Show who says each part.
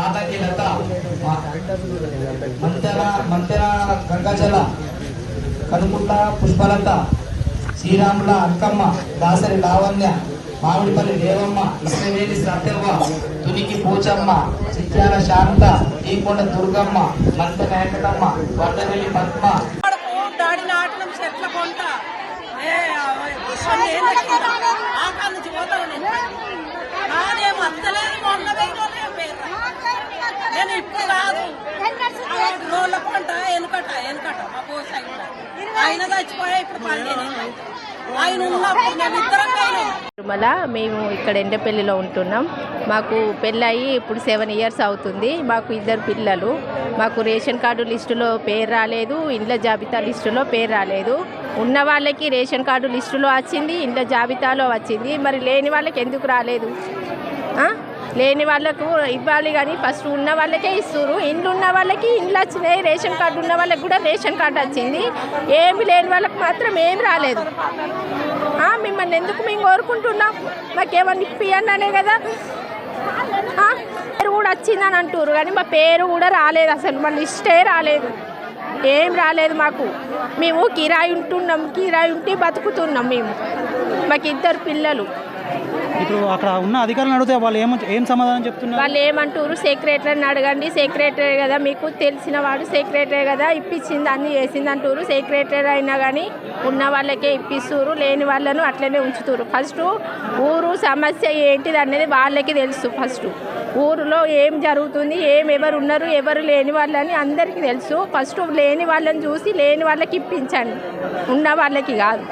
Speaker 1: నాదకి లత, మంతెన గంగాజల, కనుకుంట పుష్పలత, శ్రీరాముల అక్కమ్మ, దాసరి లావణ్య, మామిడిపల్లి దేవమ్మ, ఇస్రవేలి సత్యవ్వ, తునికి పూచమ్మ, చిత్యాల శాంత, ఈకొండ దుర్గమ్మ, మంత వెంకటమ్మ, వడ్డవెల్లి పద్మ.
Speaker 2: నేను ఇప్పుడు కాదు రోజుల పంట వెనుకట మా పోస ఆయన చచ్చిపోయా ఇప్పుడు ఆయన ఉన్నప్పుడు మేము ఇద్దరం
Speaker 3: తిరుమల. మేము ఇక్కడ ఎండపల్లిలో ఉంటున్నాం. మాకు పెళ్ళయి ఇప్పుడు 7 years అవుతుంది. మాకు 2 పిల్లలు. మాకు రేషన్ కార్డు లిస్టులో పేరు రాలేదు, ఇండ్ల జాబితా లిస్టులో పేరు రాలేదు. ఉన్న వాళ్ళకి రేషన్ కార్డు లిస్టులో వచ్చింది, ఇండ్ల జాబితాలో వచ్చింది. మరి లేని వాళ్ళకి ఎందుకు రాలేదు? లేని వాళ్ళకు ఇవ్వాలి కానీ ఫస్ట్ ఉన్న వాళ్ళకే ఇస్తారు. ఇండ్లు ఉన్న వాళ్ళకి ఇండ్లు వచ్చినాయి, రేషన్ కార్డు ఉన్న వాళ్ళకి కూడా రేషన్ కార్డు వచ్చింది. ఏమి లేని వాళ్ళకి మాత్రం ఏమి రాలేదు. మిమ్మల్ని ఎందుకు మేము కోరుకుంటున్నాం? మాకేమన్నా ఇప్పియన్నానే కదా. పేరు కూడా వచ్చిందని అంటారు కానీ మా పేరు కూడా రాలేదు, అసలు మా లిస్టే రాలేదు, ఏం రాలేదు మాకు. మేము కిరాయి ఉంటున్నాం, కిరాయి ఉంటే బతుకుతున్నాం మేము. మాకు 2 పిల్లలు.
Speaker 4: ఇప్పుడు అక్కడ ఉన్న అధికారులను అడిగితే వాళ్ళు ఏం సమాధానం చెప్తున్నారు?
Speaker 3: వాళ్ళు ఏమంటారు, సెక్రటరీని అడగండి, సెక్రటరీ కదా, మీకు తెలిసిన వాడు సెక్రటరీ కదా, ఇప్పించింది అన్నీ చేసింది అంటారు. సెక్రటరీ అయినా కానీ ఉన్న వాళ్ళకే ఇప్పిస్తారు, లేని వాళ్ళను అట్లనే ఉంచుతారు. ఫస్ట్ ఊరు సమస్య ఏంటిది అనేది వాళ్ళకి తెలుసు. ఫస్ట్ ఊరిలో ఏం జరుగుతుంది, ఎవరు ఉన్నారు ఎవరు లేని వాళ్ళని అందరికీ తెలుసు. ఫస్ట్ లేని వాళ్ళని చూసి లేని వాళ్ళకి ఇప్పించండి, ఉన్న వాళ్ళకి కాదు.